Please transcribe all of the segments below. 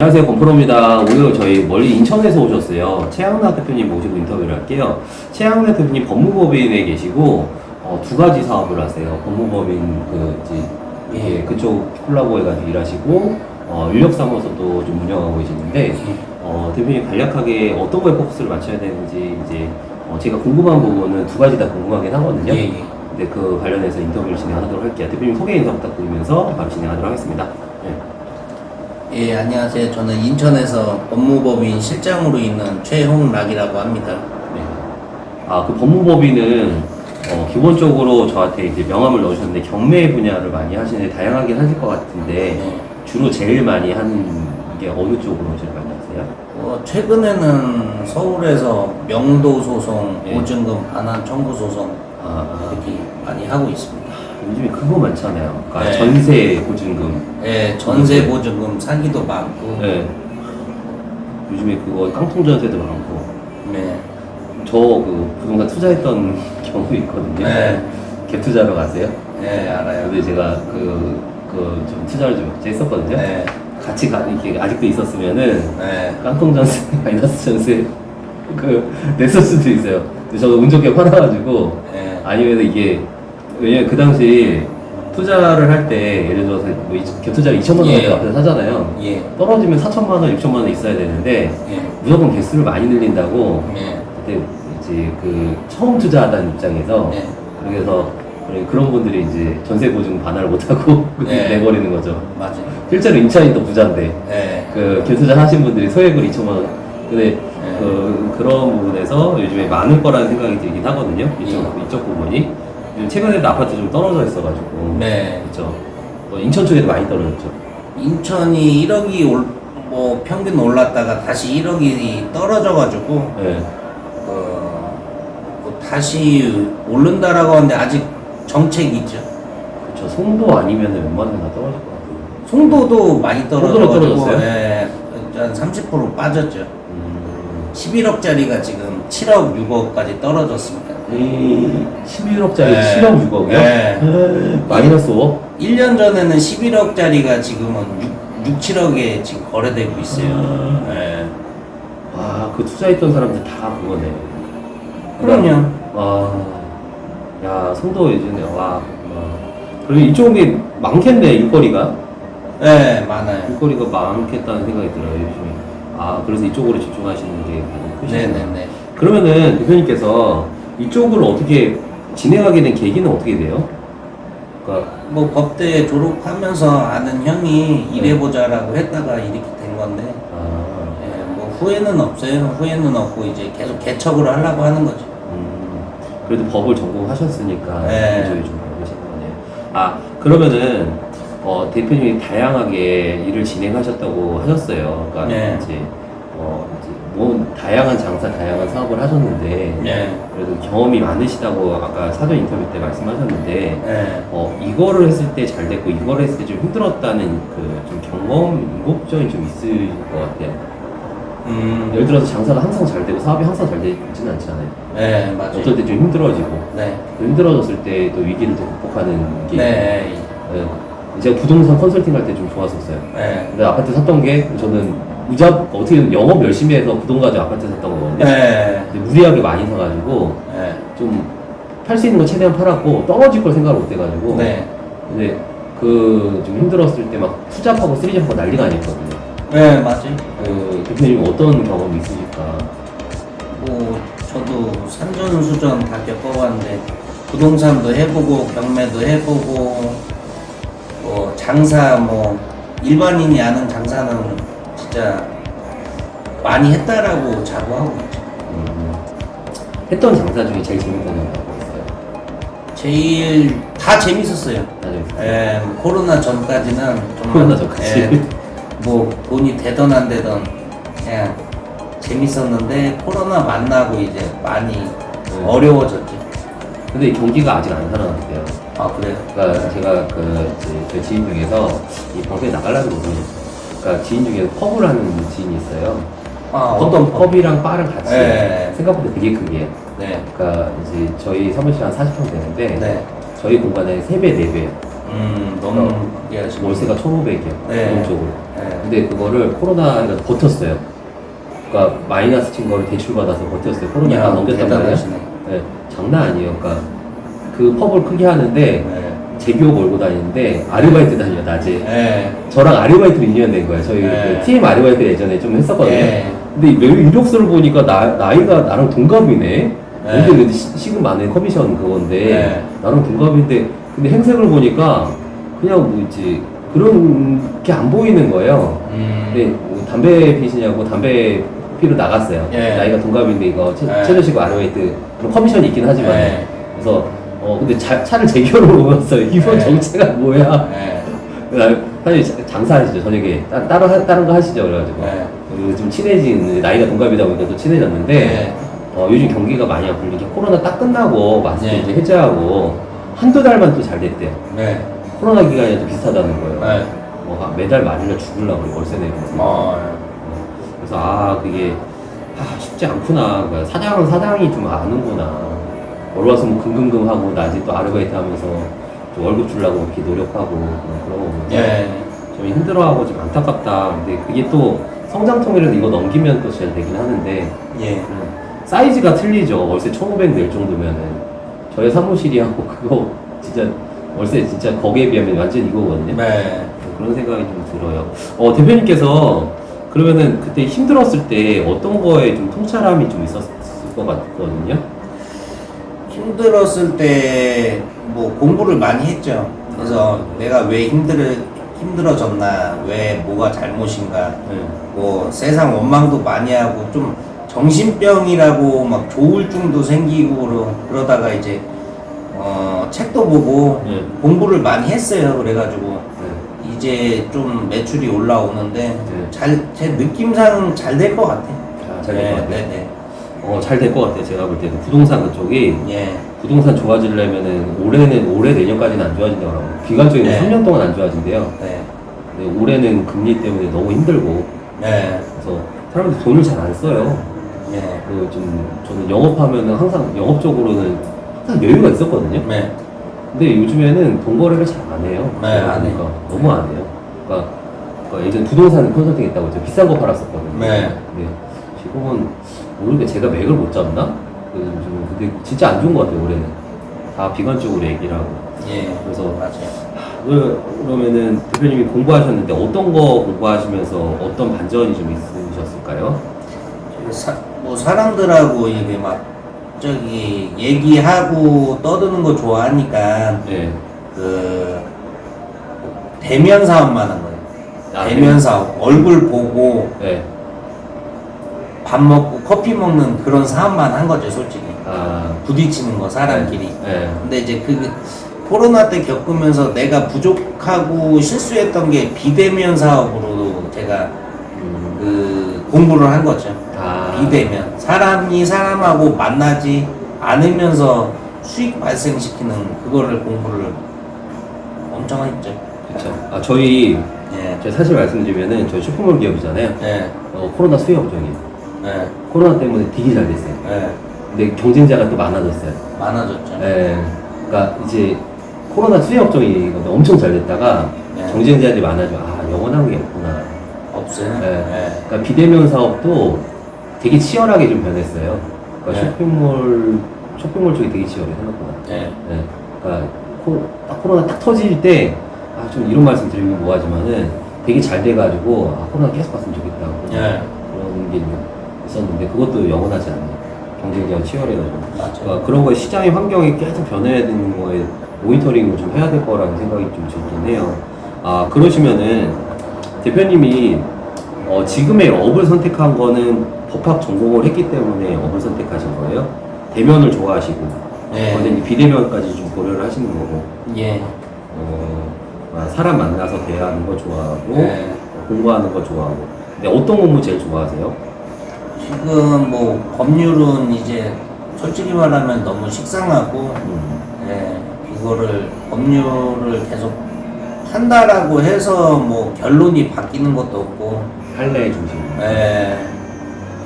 안녕하세요, 권프로입니다. 오늘 저희 멀리 인천에서 오셨어요. 최양락 대표님 모시고 인터뷰를 할게요. 최양락 대표님 법무법인에 계시고 두 가지 사업을 하세요. 법무법인 그쪽 콜라보해가지고 일하시고 인력사무소도 좀 운영하고 계시는데 대표님 간략하게 어떤 거에 포커스를 맞춰야 되는지 이제 제가 궁금한 부분은 두 가지 다 궁금하긴 하거든요. 근데 그 관련해서 인터뷰를 진행하도록 할게요. 대표님 소개 인사 부탁드리면서 바로 진행하도록 하겠습니다. 예, 안녕하세요. 저는 인천에서 법무법인 실장으로 있는 최홍락이라고 합니다. 네. 그 법무법인은 기본적으로 저한테 이제 명함을 넣으셨는데 경매 분야를 많이 하시는데 다양하긴 하실 것 같은데 네. 주로 제일 많이 하는 게 어느 쪽으로 제일 많이 하세요? 최근에는 서울에서 명도 소송, 네. 보증금 반환 청구 소송 이렇게 많이 하고 있습니다. 요즘에 그거 많잖아요. 그러니까 네. 전세 보증금. 예, 전세 보증금 사기도 많고. 네. 요즘에 그거 깡통 전세도 많고. 네. 저 그 부동산 투자했던 경우 있거든요. 네. 갭 투자로 가세요? 네, 알아요. 근데 제가 좀 투자를 좀 했었거든요. 네. 같이 이렇게 아직도 있었으면은 네. 깡통 전세, 마이너스 전세 냈을 수도 있어요. 근데 저도 운 좋게 팔아가지고 네. 아니면 이게 왜냐면 그 당시 투자를 할 때 예를 들어서 뭐 갭투자를 2천만 원 예. 앞에서 사잖아요. 예. 떨어지면 4천만 원, 6천만 원 있어야 되는데 예. 무조건 개수를 많이 늘린다고 예. 그때 이제 처음 투자하다는 입장에서 예. 그래서 그런 분들이 이제 전세 보증 반환을 못하고 네. 내버리는 거죠. 맞아요. 실제로 인차인도 부자인데 네. 갭투자 하신 분들이 소액을 2천만 원. 근데 네. 그런 부분에서 요즘에 많을 거라는 생각이 들긴 하거든요. 이쪽 부분이. 최근에도 아파트 좀 떨어져 있어가지고. 네. 그렇죠. 인천 쪽에도 많이 떨어졌죠. 인천이 1억이 평균 올랐다가 다시 1억이 떨어져가지고, 네. 다시 오른다라고 하는데 아직 정책이 있죠. 그렇죠. 송도 아니면 웬만하면 다 떨어질 것 같아요. 송도도 많이 떨어져가지고, 떨어졌어요? 네, 한 30% 빠졌죠. 11억짜리가 지금 7억, 6억까지 떨어졌습니다. 11억짜리 네. 7억 6억이요? 네. 마이너스 5억? 1년 전에는 11억짜리가 지금은 6, 7억에 지금 거래되고 있어요. 네. 그 투자했던 사람들 다 그거네. 그럼요. 야, 송도 예전에, 그리고 이쪽에 많겠네, 일거리가. 네, 많아요. 일거리가 많겠다는 생각이 들어요, 요즘에. 그래서 이쪽으로 집중하시는 게 가장 크시네요. 네네네. 그러면은 대표님께서 이쪽으로 어떻게 진행하게 된 계기는 어떻게 돼요? 그러니까 법대 졸업하면서 아는 형이 일해보자라고 했다가 이렇게 된 건데, 후회는 없어요. 후회는 없고 이제 계속 개척을 하려고 하는 거죠. 그래도 법을 전공하셨으니까 네. 저희 좀 배우신 거네요. 그러면은 대표님이 다양하게 일을 진행하셨다고 하셨어요. 그러니까 네. 이제 뭐 다양한 장사, 다양한 사업을 하셨는데 네. 그래도 경험이 많으시다고 아까 사전 인터뷰 때 말씀하셨는데 네. 이거를 했을 때 잘 됐고 이거를 했을 때 좀 힘들었다는 좀 경험, 인국적인 좀 있을 것 같아요. 예를 들어서 장사가 항상 잘 되고 사업이 항상 잘 되지는 않잖아요. 네, 맞아요. 어떨 때 좀 힘들어지고 네. 힘들어졌을 때 또 위기를 또 극복하는 게 네. 제가 부동산 컨설팅 할 때 좀 좋았었어요. 네. 근데 아파트 샀던 게 저는 어떻게 보면 영업 열심히 해서 부동가지 아파트 샀던 거거든요. 네. 근데 무리하게 많이 사가지고 네. 좀 팔 수 있는 거 최대한 팔았고 떨어질 걸 생각을 못 해가지고 네. 근데 좀 힘들었을 때 막 투잡하고 쓰리잡하고 난리가 아니었거든요. 네, 맞아요. 대표님 어떤 경험이 있으실까? 저도 산전수전 다 겪어봤는데, 부동산도 해보고, 경매도 해보고, 장사, 일반인이 아는 장사는 진짜 많이 했다라고 자부하고 있죠. 했던 장사 중에 제일 재밌던 장사가 있어요? 다 재밌었어요. 코로나 전까지는 정말, 코로나 전까지? 돈이 되던 안 되던 그냥 재밌었는데, 코로나 만나고 이제 많이 어려워졌죠. 근데 경기가 아직 안 살아났대요. 그래요? 그러니까 제가 제 지인 중에서 이 방송에 나가려고 그러거든요. 그러니까 지인 중에 펍을 하는 지인이 있어요. 어떤 펍이랑 바랑 같이 네. 생각보다 되게 크게 해요. 네. 그러니까 이제 저희 사무실 한 40평 되는데 네. 저희 공간의 3배, 4배 너무 크게 하시고. 월세가 1,500이요. 네. 기본적으로. 네. 근데 그거를 코로나가 버텼어요. 그러니까 마이너스 친 거를 대출받아서 버텼어요. 코로나가 넘겼단 말이에요. 대단하시네. 네, 장난 아니에요. 그러니까 그 펍을 크게 하는데 네. 제교 몰고 다니는데 아르바이트 다녀요, 낮에. 네. 저랑 아르바이트로 인연이 된 거예요. 저희 네. 그 TM 아르바이트 예전에 좀 했었거든요. 네. 근데 이력서를 보니까 나이가 나랑 동갑이네. 네. 근데 시급 많은 커미션 그건데 네. 나랑 동갑인데 근데 행색을 보니까 그냥 뭐 있지 그런 게 안 보이는 거예요. 근데 뭐 담배 피시냐고 담배 피러 나갔어요. 네. 나이가 동갑인데 이거 네. 채저시고 아르바이트 그런 커미션이 있긴 하지만 네. 그래서 근데 차를 제교로 보면서 이번 네. 정체가 뭐야? 네. 사실 장사하시죠 저녁에 다른 거 하시죠 그래가지고 네. 좀 친해진 나이가 동갑이다 보니까 또 친해졌는데 네. 요즘 경기가 많이 안 풀리게 코로나 딱 끝나고 마스크 네. 이제 해제하고 한두 달만 또 잘 됐대요. 네. 코로나 기간이 또 비슷하다는 거예요. 네. 매달 말이나 죽으려고 그래, 월세 내고. 그래서 그게 쉽지 않구나. 그러니까 사장은 사장이 좀 아는구나. 월화수목 금금금 하고 낮에 또 아르바이트 하면서 좀 월급 주려고 이렇게 노력하고 그런 거 보면서 예. 좀 힘들어하고 좀 안타깝다. 근데 그게 또 성장통이라도 이거 넘기면 또 잘 되긴 하는데 예. 사이즈가 틀리죠. 월세 1,500 낼 정도면은 저희 사무실이하고 그거 진짜 월세 진짜 거기에 비하면 완전 이거거든요. 네. 그런 생각이 좀 들어요. 대표님께서 그러면은 그때 힘들었을 때 어떤 거에 좀 통찰함이 좀 있었을 것 같거든요. 힘들었을 때 뭐 공부를 많이 했죠. 그래서 내가 왜 힘들어졌나, 왜 뭐가 잘못인가, 네. 뭐 세상 원망도 많이 하고 좀 정신병이라고 막 조울증도 생기고 그러다가 이제 책도 보고 네. 공부를 많이 했어요. 그래가지고 네. 이제 좀 매출이 올라오는데 네. 제 느낌상 잘 될 것 같아요. 잘 될 것 같아요. 네네. 잘 될 것 같아요. 제가 볼 때는 부동산 그쪽이 예. 부동산 좋아지려면은 올해 내년까지는 안 좋아진다고 하고 기간적으로 네. 3년 동안 안 좋아진대요. 네. 근데 올해는 금리 때문에 너무 힘들고 네. 그래서 사람들이 돈을 잘 안 써요. 예. 저는 영업하면은 항상 영업적으로는 항상 여유가 있었거든요. 네. 근데 요즘에는 돈 거래를 잘 안 해요. 네, 안 해요. 그러니까 너무 안 해요. 그러니까 예전 부동산 컨설팅 했다고 제가 비싼 거 팔았었거든요. 네. 근데 지금은 모르게 제가 맥을 못 잡나? 근데 진짜 안 좋은 것 같아요. 올해는 다 비관적으로 얘기를 하고. 예. 그래서 맞아요. 그러면은 대표님이 공부하셨는데 어떤 거 공부하시면서 어떤 반전이 좀 있으셨을까요? 뭐 사람들하고 이게 막 얘기하고 떠드는 거 좋아하니까 네. 그 대면 사업만 한 거예요. 아, 대면 사업, 얼굴 보고 네. 밥 먹고 커피 먹는 그런 사업만 한 거죠, 솔직히. 부딪히는 거 사람끼리. 네. 근데 이제 그 코로나 때 겪으면서 내가 부족하고 실수했던 게 비대면 사업으로 제가 그 공부를 한 거죠. 비대면 사람이 사람하고 만나지 않으면서 수익 발생시키는 그거를 공부를 엄청 했죠. 그렇죠. 저희 예. 제가 사실 말씀드리면은 저희 쇼핑몰 기업이잖아요. 예. 코로나 수혜 업종이에요. 예. 코로나 때문에 되게 잘 됐어요. 예. 근데 경쟁자가 또 많아졌어요. 많아졌죠. 예. 그러니까 이제 코로나 수혜 업종이거든요. 엄청 잘 됐다가 예. 경쟁자들이 많아져. 영원한 게 없구나. 없어요. 예. 예. 그러니까 비대면 사업도 되게 치열하게 좀 변했어요. 그러니까 예. 쇼핑몰 쪽이 되게 치열해 생각보다. 예. 예. 그러니까 코로나 딱 터질 때 좀 이런 말씀 드리긴 뭐하지만은 되게 잘 돼가지고 코로나 계속 갔으면 좋겠다 예. 그런 게 있었는데 그것도 영원하지 않아요. 경쟁자가 치열해가지고. 맞아요. 그러니까 그런 거에 시장의 환경이 계속 변해야 되는 거에 모니터링을 좀 해야 될 거라는 생각이 좀 들긴 해요. 그러시면은 대표님이 지금의 업을 선택한 거는 법학 전공을 했기 때문에 업을 선택하신 거예요? 대면을 좋아하시고 예. 근데 비대면까지 좀 고려를 하시는 거고 예. 사람 만나서 대화하는 거 좋아하고 예. 공부하는 거 좋아하고 근데 어떤 공부 제일 좋아하세요? 지금 뭐 법률은 이제 솔직히 말하면 너무 식상하고 예, 이거를 법률을 계속 한다라고 해서 뭐 결론이 바뀌는 것도 없고 할래 중심. 예,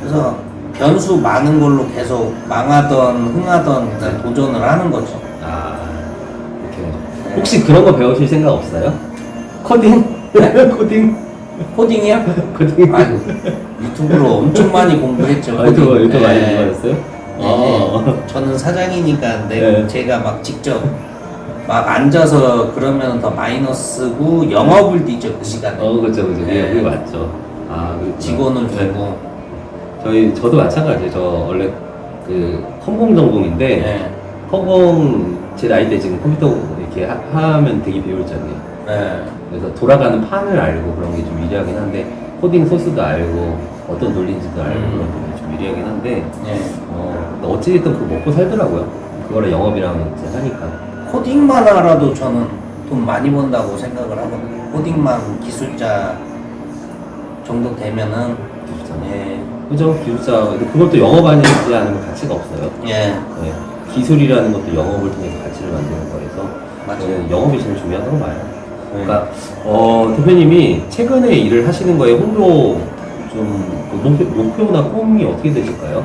그래서 변수 많은 걸로 계속 망하던 흥하던 그냥 도전을 하는 거죠. 이렇게. 혹시 그런 거 배우실 생각 없어요? 코딩? 코딩? 코딩이요? 코딩? 아유, 유튜브로 엄청 많이 공부했죠. 유튜브 코딩. 많이 네. 공부하셨어요? 네. 저는 사장이니까 네. 제가 막 직접 막 앉아서 그러면 더 마이너스고 영업을 뛰죠 그 시간에. 그렇죠, 그렇죠. 네. 그게 맞죠. 그렇구나. 직원을 네. 두고. 저도 마찬가지예요. 저 원래 그 컴공 전공인데, 네. 컴공 제 나이 때 지금 컴퓨터 이렇게 하면 되게 배울잖아요. 네. 그래서 돌아가는 판을 알고 그런 게 좀 유리하긴 한데, 코딩 소스도 알고, 어떤 논리인지도 알고 그런 게 좀 유리하긴 한데, 네. 근데 어찌됐든 그거 먹고 살더라고요. 그거랑 영업이랑 이제 하니까. 코딩만 알아도 저는 돈 많이 번다고 생각을 하거든요. 코딩만 기술자 정도 되면은 예. 그죠? 기술자. 근데 그것도 영업하지 않으면 가치가 없어요. 예. 네. 기술이라는 것도 영업을 통해서 가치를 만드는 거라서. 맞아요. 저는 영업이 제일 중요하다고 봐요. 그러니까, 대표님이 최근에 일을 하시는 거에 홍보 목표나 꿈이 어떻게 되실까요?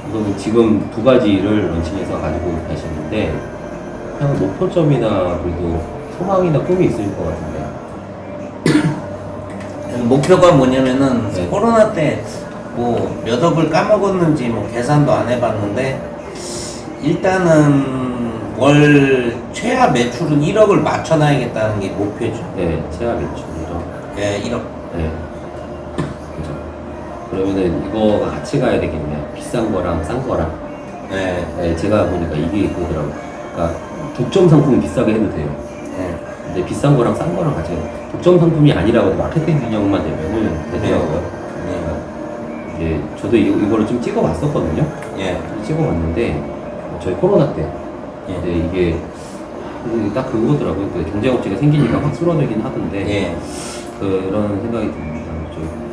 우선 지금 두 가지 일을 런칭해서 가지고 계시는데, 그냥 목표점이나 그래도 소망이나 꿈이 있을 것 같은데. 목표가 뭐냐면은 네. 코로나 때 뭐 몇 억을 까먹었는지 뭐 계산도 안 해봤는데 일단은 월 최하 매출은 1억을 맞춰놔야겠다는 게 목표죠. 네, 체감 매출이죠. 예, 1억. 네. 그죠. 그러면은 이거가 같이 가야 되겠네요. 비싼 거랑 싼 거랑. 네. 네, 제가 보니까 이게 그거더라고요. 그러니까 독점 상품 비싸게 해도 돼요. 네. 근데 비싼 거랑 싼 거랑 같이 독점 상품이 아니라고 마케팅 균형만 되면은 되더라고요. 이제 저도 이거를 좀 찍어봤었거든요. 예. 찍어봤는데 저희 코로나 때 예. 근데 이게 딱 그거더라고요. 그 경쟁업체가 생기니까 확 줄어들긴 하던데 예. 그런 생각이 듭니다.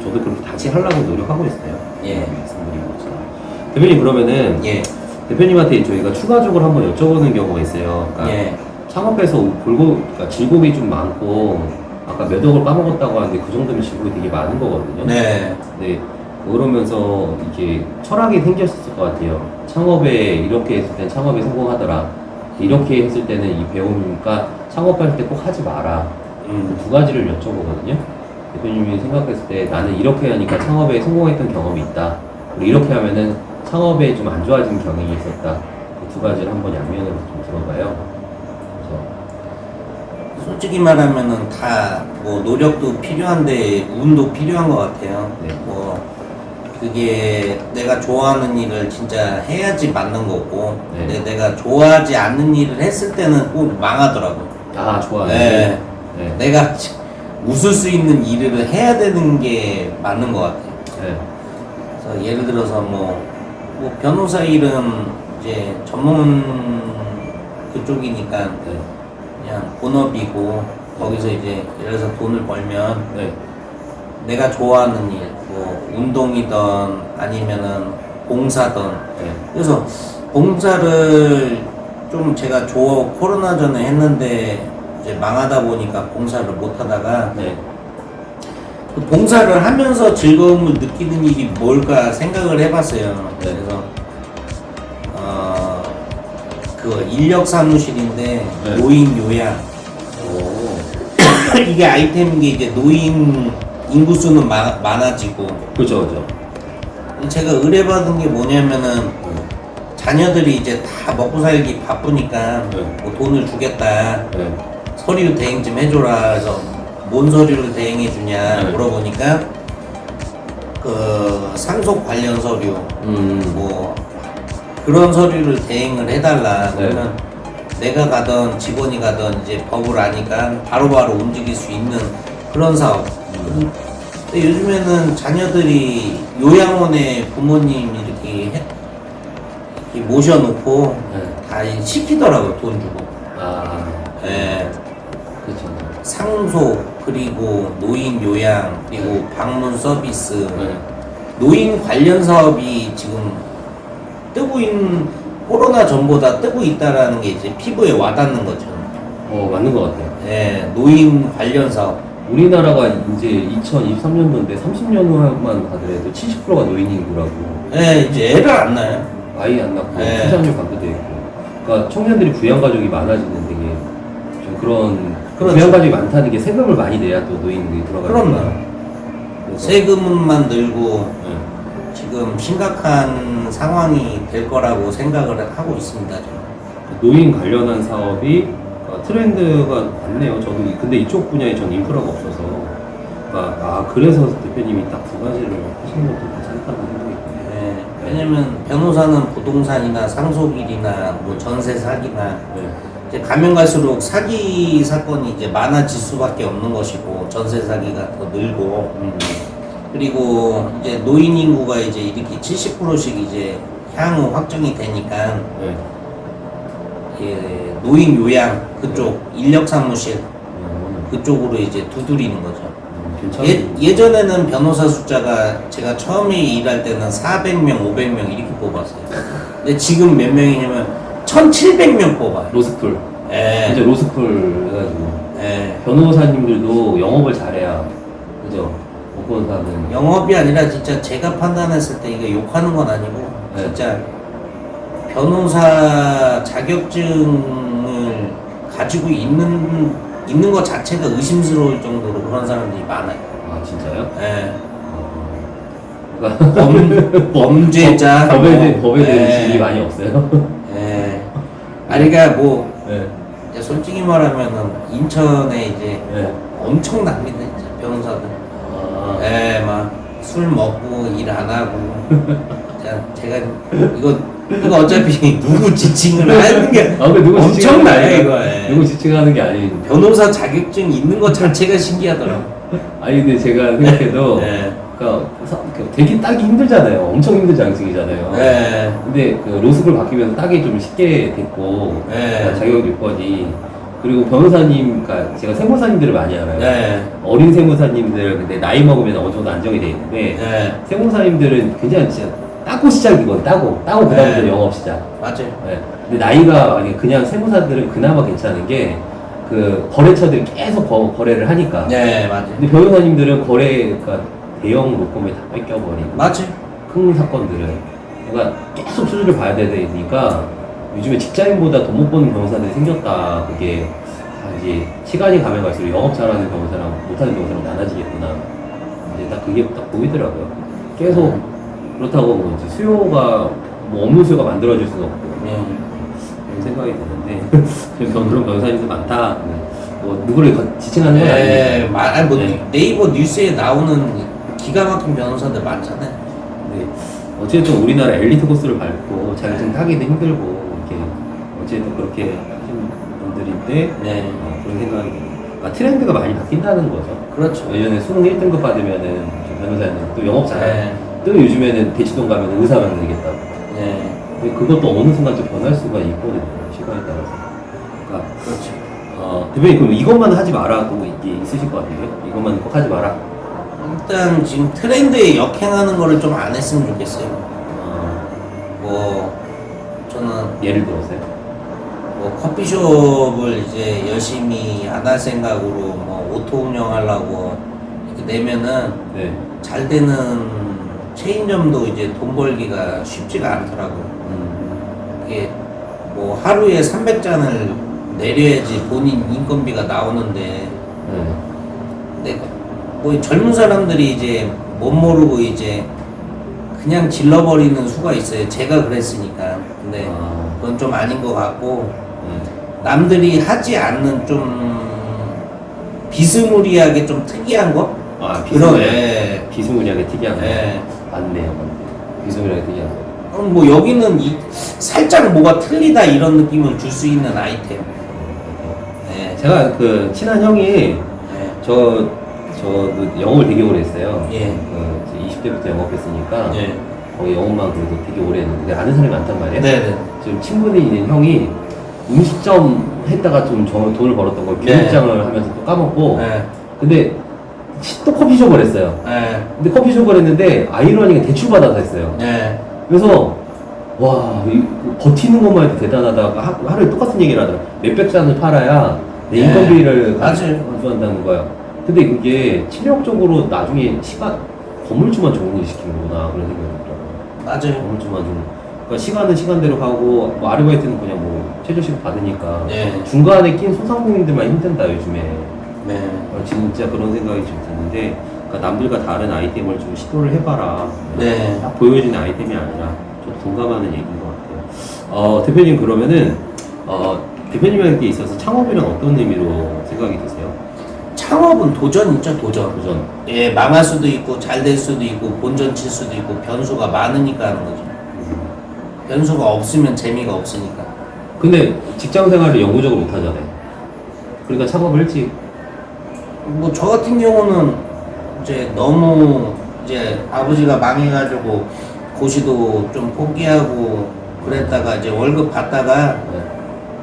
저도 그렇게 다시 하려고 노력하고 있어요. 예. 말씀드린 것처럼. 대표님 그러면은 예. 대표님한테 저희가 추가적으로 한번 여쭤보는 경우가 있어요. 그러니까 예. 창업해서 그러니까 즐거움이 좀 많고 아까 몇 억을 까먹었다고 하는데 그 정도면 즐거움이 되게 많은 거거든요. 네. 네. 그러면서 이게 철학이 생겼을 것 같아요. 창업에 이렇게 했을 땐 창업에 성공하더라. 이렇게 했을 때는 이 배우니까 창업할 때 꼭 하지 마라. 그 두 가지를 여쭤보거든요. 대표님이 생각했을 때 나는 이렇게 하니까 창업에 성공했던 경험이 있다. 그리고 이렇게 하면은 창업에 좀 안 좋아진 경험이 있었다. 그 두 가지를 한번 양면으로 좀 들어봐요. 그래서 솔직히 말하면은 다 뭐 노력도 필요한데 운도 필요한 것 같아요. 네. 뭐 그게 내가 좋아하는 일을 진짜 해야지 맞는 거고, 네. 근데 내가 좋아하지 않는 일을 했을 때는 꼭 망하더라고. 좋아요. 네. 네. 내가 웃을 수 있는 일을 해야 되는 게 맞는 것 같아요. 네. 그래서 예를 들어서 뭐 변호사 일은 이제 전문 그쪽이니까 네. 그냥 본업이고 거기서 이제 예를 들어서 돈을 벌면 네. 내가 좋아하는 일, 뭐 운동이든 아니면은 봉사든. 네. 그래서 봉사를 좀 제가 코로나 전에 했는데 이제 망하다 보니까 봉사를 못 하다가 네. 그 봉사를 하면서 즐거움을 느끼는 일이 뭘까 생각을 해봤어요. 네. 그래서 그 인력 사무실인데 네. 노인 요양 오. 이게 아이템인 게 이제 노인 인구수는 많아지고 그죠, 그죠. 제가 의뢰받은 게 뭐냐면은 자녀들이 이제 다 먹고 살기 바쁘니까 네. 뭐 돈을 주겠다. 네. 서류 대행 좀 해줘라. 그래서 뭔 서류를 대행해 주냐 네. 물어보니까 그 상속 관련 서류 뭐 그런 서류를 대행을 해달라. 네. 그러면 내가 가든 직원이 가든 이제 법을 아니까 바로바로 움직일 수 있는 그런 사업. 근데 요즘에는 자녀들이 요양원에 부모님 이렇게 모셔놓고 네. 다 시키더라고요. 돈 주고. 예. 그렇죠. 상속 그리고 노인 요양 그리고 방문 서비스 네. 노인 관련 사업이 지금 뜨고 있는 코로나 전보다 뜨고 있다라는 게 이제 피부에 와닿는 거죠. 맞는 것 같아요. 예, 노인 관련 사업. 우리나라가 이제 2023년도인데 30년 후만 가더라도 70%가 노인 인구라고. 예, 이제 애를 안 낳아요. 아이 안 낳고 네. 출산율 감소돼 있고. 그러니까 청년들이 부양 가족이 많아지는 되게 그런 그렇죠. 부양가족이 많다는 게 세금을 많이 내야 또 노인들이 들어가니까. 그럼요. 그래서 세금만 늘고 네. 지금 심각한 상황이 될 거라고 생각을 하고 있습니다. 저는. 노인 관련한 사업이 트렌드가 많네요. 저도 근데 이쪽 분야에 전 인프라가 없어서 그래서 대표님이 딱 두 가지를 하시는 것도 괜찮다고 생각이 드네요. 네, 왜냐면 변호사는 부동산이나 상속일이나 뭐 전세 사기나 네. 이제 가면 갈수록 사기 사건이 이제 많아질 수밖에 없는 것이고 전세 사기가 더 늘고 그리고 이제 노인 인구가 이제 이렇게 70%씩 이제 향후 확정이 되니까 네. 예, 노인 요양 그쪽 인력 사무실 그쪽으로 이제 두드리는 거죠. 괜찮은 예전에는 변호사 숫자가 제가 처음에 일할 때는 400명, 500명 이렇게 뽑았어요. 근데 지금 몇 명이냐면 1700명 뽑아요. 로스쿨. 예. 이제 로스쿨 해가지고 예. 변호사님들도 영업을 잘해야 그죠? 법원사는 영업이 아니라 진짜 제가 판단했을 때 이거 욕하는 건 아니고 네. 진짜 변호사 자격증을 가지고 있는 것 자체가 의심스러울 정도로 그런 사람들이 많아요. 아 진짜요? 예. 그러니까 범죄자 법에 대한 예. 지식이 많이 없어요. 예. 아니 그러니까 뭐 네. 이제 솔직히 말하면은 인천에 이제 네. 엄청납니다 이제 변호사들. 아, 예, 막 술 먹고 일 안 하고. 제가 이거 어차피 누구 지칭을 하는 게 그 누구 엄청나요 이거. 예. 누구 지칭하는 게 아니에요. 변호사 자격증 있는 것 자체가 신기하더라고. 아니 근데 제가 생각해도 네. 그러니까 되게 따기 힘들잖아요. 엄청 힘든 장식이잖아요. 네. 근데 그 로스쿨 바뀌면서 따기 좀 쉽게 됐고 네. 자격 요건이 그리고 변호사님, 그러니까 제가 세무사님들을 많이 알아요. 네. 어린 세무사님들 근데 나이 먹으면 어느 정도 안정이 돼 있는데 네. 세무사님들은 그냥 진짜 따고 시작이건 따고 그다음부터 네. 영업 시작. 맞아요. 네. 근데 나이가 만약에 그냥 세무사들은 그나마 괜찮은 게 그 거래처들이 계속 거래를 하니까. 네, 맞아요. 근데 변호사님들은 그러니까 대형 로펌에 다 뺏겨버리고 맞아요. 큰 사건들은 그러니까 계속 수주를 봐야 되니까 요즘에 직장인보다 돈 못 버는 변호사들이 생겼다. 그게 이제 시간이 가면 갈수록 영업 잘하는 변호사랑 못하는 변호사랑 나눠지겠구나. 이제 딱 그게 딱 보이더라고요. 계속 그렇다고 뭐 이제 수요가 뭐 없는 수요가 만들어질 수는 없고 그런 생각이 드는데 그런 변호사님들 많다. 뭐 누구를 지칭하는 건 네, 아니에요. 뭐 네이버 뉴스에 나오는 기가 막힌 변호사들 많잖아요. 네. 어쨌든 우리나라 엘리트 코스를 밟고 자격증 타기도 힘들고 이렇게 어쨌든 그렇게 하시는 분들인데 네. 그런 생각이 듭니다. 트렌드가 많이 바뀐다는 거죠. 그렇죠. 예전에 수능 1등급 받으면은 변호사는 또 영업 잘하고 네. 또 요즘에는 대치동 가면 의사만 되겠다고. 네. 근데 그것도 어느 순간 좀 변할 수가 있거든요. 시간에 따라서. 그러니까 그렇죠. 대표님 그럼 이것만 하지 마라 또 이게 있으실 것 같은데요? 이것만 꼭 하지 마라. 일단 지금 트렌드에 역행하는 거를 좀 안 했으면 좋겠어요. 뭐 저는 예를 들어서요. 뭐 커피숍을 이제 열심히 안 할 생각으로 뭐 오토 운영하려고 이렇게 내면은 네. 잘 되는 체인점도 이제 돈 벌기가 쉽지가 않더라고요. 이게 뭐 하루에 300잔을 내려야지 본인 인건비가 나오는데 네. 근데 뭐 젊은 사람들이 이제 못 모르고 이제 그냥 질러버리는 수가 있어요. 제가 그랬으니까. 근데 그건 좀 아닌 것 같고 남들이 하지 않는 좀 비스무리하게 좀 특이한 거? 비스무리하게 특이한 거. 네. 맞네요. 비스무리하게 특이한 거. 뭐 여기는 살짝 뭐가 틀리다 이런 느낌을 줄 수 있는 아이템. 네. 제가 그 친한 형이 네. 저도 영업을 되게 오래 했어요. 예. 20대부터 영업했으니까 예. 거기 영업만 그래도 되게 오래 했는데 아는 사람이 많단 말이에요. 네네. 지금 친분이 있는 형이 음식점 했다가 좀 돈을 벌었던 걸 네. 교육장을 하면서 또 까먹고 네. 근데 또 커피숍을 했어요. 네. 근데 커피숍을 했는데 아이러니가 대출받아서 했어요. 네. 그래서 와 버티는 것만 해도 대단하다. 하루에 똑같은 얘기를 하더라. 몇백 잔을 팔아야 내 네. 인건비를 맞아요. 가져간다는 거야. 근데 그게 체력적으로 나중에 건물주만 좋은 일 시키는구나 그런 생각이 들더라고요. 맞아요. 건물주만 좀 그러니까 시간은 시간대로 가고 뭐 아르바이트는 그냥 뭐 최저시급 받으니까 네. 중간에 낀 소상공인들만 힘든다 요즘에. 네. 진짜 그런 생각이 좀 드는데, 그러니까 남들과 다른 아이템을 좀 시도를 해봐라. 네. 딱 보여지는 아이템이 아니라 좀 동감하는 얘기인 것 같아요. 대표님 그러면은 대표님에게 있어서 창업이란 어떤 의미로 생각이 드세요? 창업은 도전이죠, 도전. 도전. 예, 망할 수도 있고 잘 될 수도 있고 본전 칠 수도 있고 변수가 많으니까 하는 거죠. 변수가 없으면 재미가 없으니까. 근데 직장 생활을 영구적으로 못 하잖아요. 그러니까 창업을 일찍. 뭐 저 같은 경우는 이제 너무 이제 아버지가 망해가지고 고시도 좀 포기하고 그랬다가 이제 월급 받다가 네.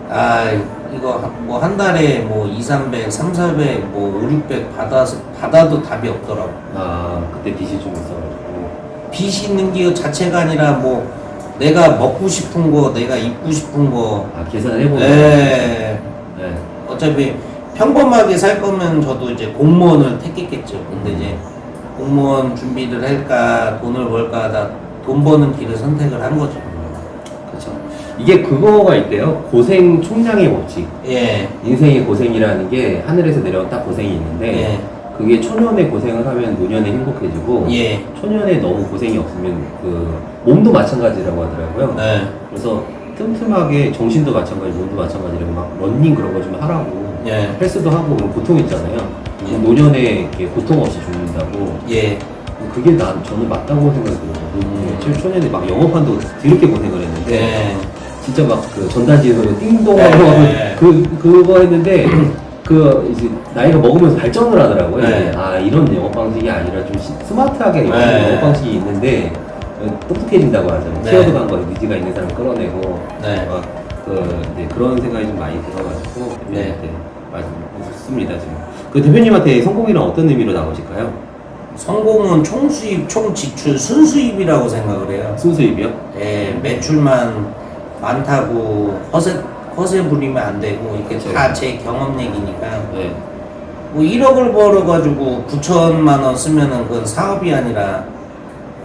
아 이거 뭐 한 달에 뭐 2, 300, 3, 400, 뭐 5, 600 받아도 답이 없더라고. 그때 빚이 좀 있어가지고. 빚이 있는 게 자체가 아니라 뭐 내가 먹고 싶은 거, 내가 입고 싶은 거. 계산을 해보면. 네. 네. 어차피 평범하게 살 거면 저도 이제 공무원을 택했겠죠. 근데 이제 공무원 준비를 할까, 돈을 벌까 하다 돈 버는 길을 선택을 한 거죠. 그렇죠. 이게 그거가 있대요. 고생 총량의 법칙. 예. 인생의 고생이라는 게 하늘에서 내려온 딱 고생이 있는데 예. 그게 초년에 고생을 하면 노년에 행복해지고 예. 초년에 너무 고생이 없으면 그 몸도 마찬가지라고 하더라고요. 네. 그래서 틈틈하게 정신도 마찬가지, 몸도 마찬가지라고 막 런닝 그런 거 좀 하라고. 예. 헬스도 하고 그런 고통 있잖아요. 예. 노년에 이렇게 고통 없이 죽는다고. 예. 그게 저는 맞다고 생각해요. 초년에 막 영업한다고 드럽게 고생을 했는데 예. 진짜 막 그 전단지에서 띵동하고 네. 그거 했는데 그 이제 나이가 먹으면서 발전을 하더라고요. 네. 이런 영업 방식이 아니라 좀 스마트하게 네. 영업 방식이 있는데 똑똑해진다고 하잖아요. 네. 키워드 간 거, 의지가 있는 사람 끌어내고 네. 이제 그런 생각이 좀 많이 들어가지고 네. 대표님한테 말씀 좋습니다 지금. 그 대표님한테 성공이란 어떤 의미로 나오실까요? 성공은 총수입, 총지출, 순수입이라고 생각을 해요. 순수입이요? 예, 매출만 많다고 허세 부리면 안 되고 이게 그쵸. 다 제 경험 얘기니까 네. 뭐 1억을 벌어가지고 9천만 원 쓰면은 그건 사업이 아니라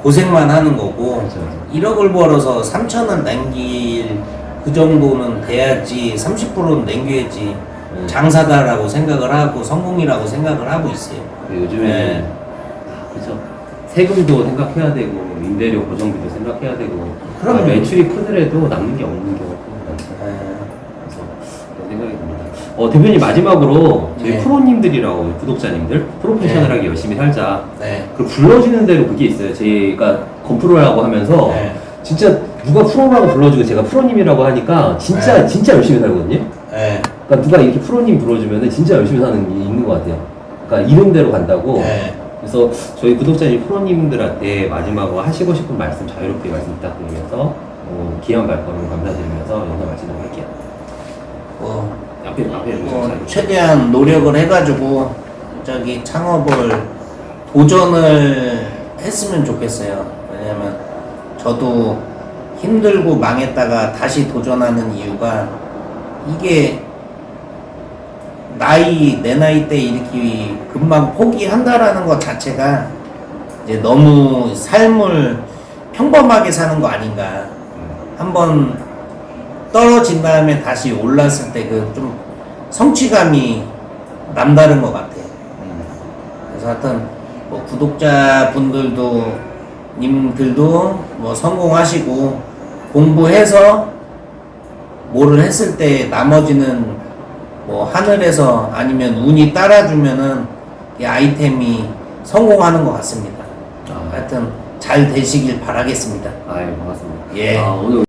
고생만 하는 거고 그쵸. 1억을 벌어서 3천을 남길 그 정도는 돼야지 30%는 남겨야지 장사다라고 생각을 하고 성공이라고 생각을 하고 있어요. 요즘에 네. 그렇죠. 세금도 생각해야 되고 임대료 고정비도 생각해야 되고 그럼요. 매출이 크더라도 남는 게 없는 경우가 많죠. 네. 그래서 그런 생각이 듭니다. 대표님 마지막으로 저희 네. 프로님들이라고 구독자님들 프로페셔널하게 열심히 살자. 네. 그 불러주는 대로 그게 있어요. 제가 건프로라고 하면서 네. 진짜 누가 프로라고 불러주고 제가 프로님이라고 하니까 진짜 네. 진짜 열심히 살거든요. 네. 그러니까 누가 이렇게 프로님 불러주면은 진짜 열심히 사는 게 있는 것 같아요. 그러니까 이름대로 간다고. 네. 그래서 저희 구독자님 프로님들한테 마지막으로 하시고 싶은 말씀 자유롭게 말씀 부탁드리면서 귀한 발걸음 감사드리면서 영상 마치도록 할게요. 앞에 최대한 노력을 해가지고 저기 창업을 도전을 했으면 좋겠어요. 왜냐면 저도 힘들고 망했다가 다시 도전하는 이유가 이게 내 나이 때 이렇게 금방 포기한다라는 것 자체가 이제 너무 삶을 평범하게 사는 거 아닌가. 한번 떨어진 다음에 다시 올랐을 때 그 좀 성취감이 남다른 것 같아요. 그래서 하여튼 뭐 구독자분들도 님들도 뭐 성공하시고 공부해서 뭐를 했을 때 나머지는 뭐 하늘에서 아니면 운이 따라주면은 이 아이템이 성공하는 것 같습니다. 하여튼 잘 되시길 바라겠습니다. 반갑습니다. 예. 오늘